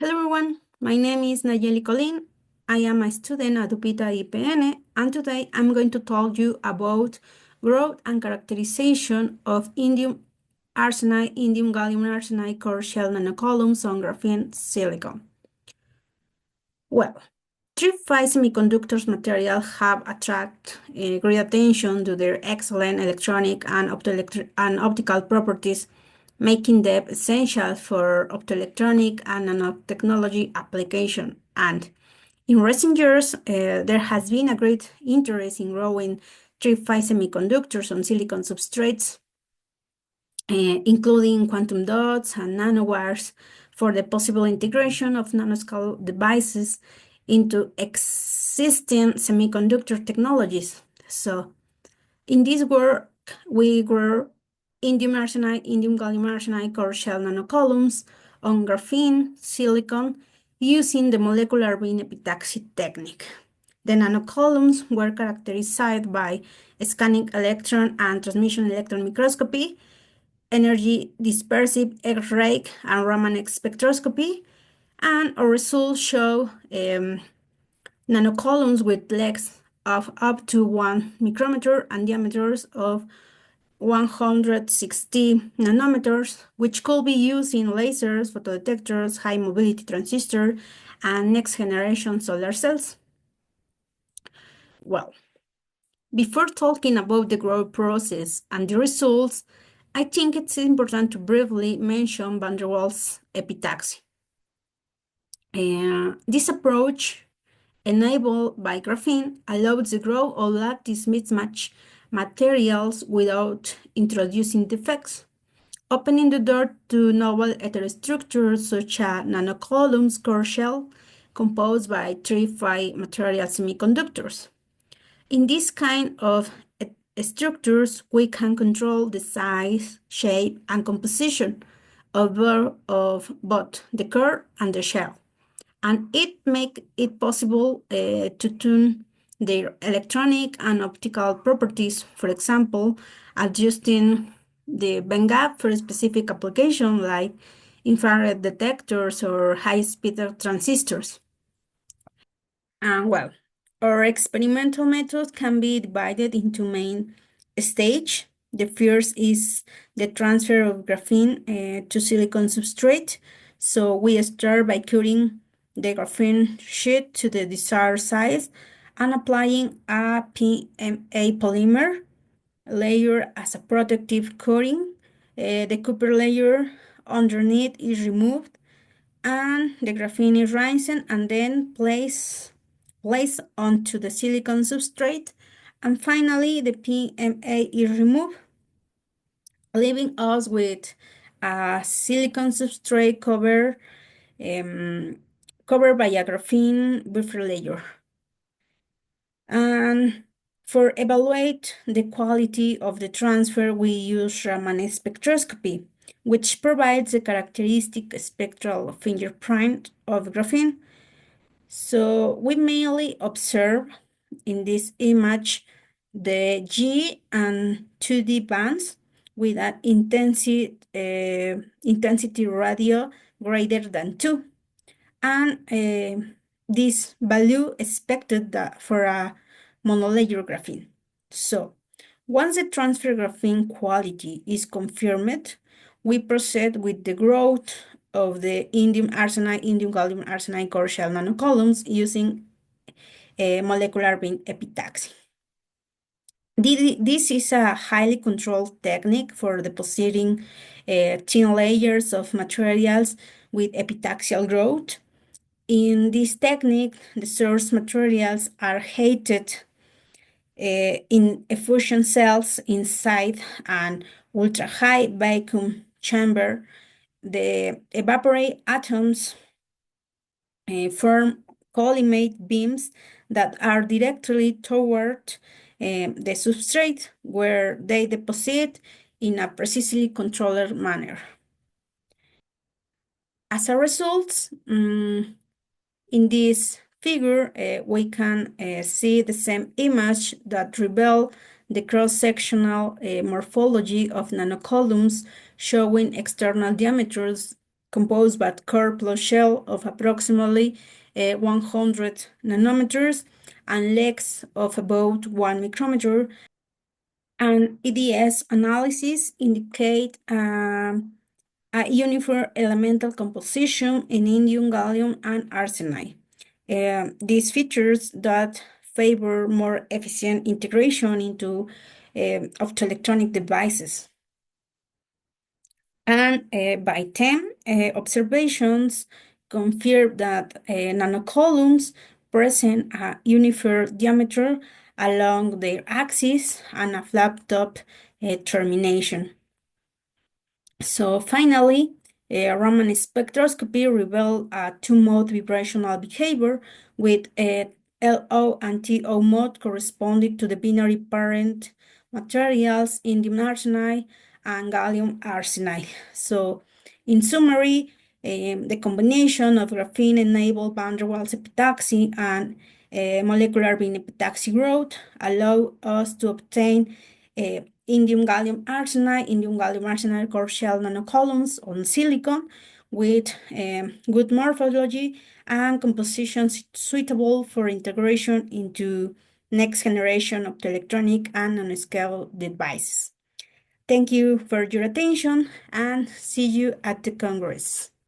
Hello everyone, my name is Nayeli Colin. I am a student at UPITA IPN, and today I'm going to tell you about growth and characterization of indium arsenide, indium gallium arsenide core shell nanocolumns on graphene silicon. Well, 3-5 semiconductors material have attracted great attention to their excellent electronic and optical properties, making them essential for optoelectronic and nanotechnology application. And in recent years, there has been a great interest in growing 3-5 semiconductors on silicon substrates, including quantum dots and nanowires, for the possible integration of nanoscale devices into existing semiconductor technologies. So, in this work, we grow indium arsenide, indium gallium arsenide core shell nanocolumns on graphene silicon using the molecular beam epitaxy technique. The nanocolumns were characterized by scanning electron and transmission electron microscopy, energy dispersive X-ray and Raman spectroscopy, and our results show nanocolumns with lengths of up to 1 micrometer and diameters of 160 nanometers, which could be used in lasers, photodetectors, high mobility transistors, and next generation solar cells. Well, before talking about the growth process and the results, I think it's important to briefly mention van der Waals epitaxy. This approach, enabled by graphene, allows the growth of lattice mismatch materials without introducing defects, opening the door to novel heterostructures such as nanocolumns core shell composed by 3-5 material semiconductors. In this kind of structures, we can control the size, shape, and composition of both the core and the shell. And it makes it possible to tune their electronic and optical properties, for example, adjusting the bandgap for a specific application like infrared detectors or high-speed transistors. And well, our experimental methods can be divided into main stage. The first is the transfer of graphene to silicon substrate. So we start by cutting the graphene sheet to the desired size and applying a PMA polymer layer as a protective coating. The copper layer underneath is removed and the graphene is risen and then placed onto the silicon substrate. And finally, the PMA is removed, leaving us with a silicon substrate covered by a graphene buffer layer. And for evaluate the quality of the transfer, we use Raman spectroscopy, which provides a characteristic spectral fingerprint of graphene. So we mainly observe in this image the G and 2D bands with an intensity radio greater than 2. And this value expected for a monolayer graphene. So once the transfer graphene quality is confirmed, we proceed with the growth of the indium arsenide, indium gallium arsenide core shell nanocolumns using a molecular beam epitaxy. This is a highly controlled technique for depositing thin layers of materials with epitaxial growth. In this technique, the source materials are heated in effusion cells inside an ultra-high vacuum chamber. The evaporate atoms form collimate beams that are directly toward the substrate, where they deposit in a precisely controlled manner. As a result, in this figure, we can see the same image that reveals the cross-sectional morphology of nanocolumns showing external diameters composed by core plus shell of approximately 100 nanometers and legs of about 1 micrometer. And IDS analysis indicate a uniform elemental composition in indium, gallium, and arsenide. These features that favor more efficient integration into optoelectronic devices. And by 10 observations confirm that nanocolumns present a uniform diameter along their axis and a flat top termination. So finally, Raman spectroscopy revealed a two-mode vibrational behavior with a LO and TO mode corresponding to the binary parent materials indium arsenide and gallium arsenide. So in summary, the combination of graphene-enabled van der Waals epitaxy and molecular beam epitaxy growth allow us to obtain indium gallium arsenide core shell nanocolumns on silicon with good morphology and composition suitable for integration into next generation optoelectronic and nanoscale devices. Thank you for your attention and see you at the Congress.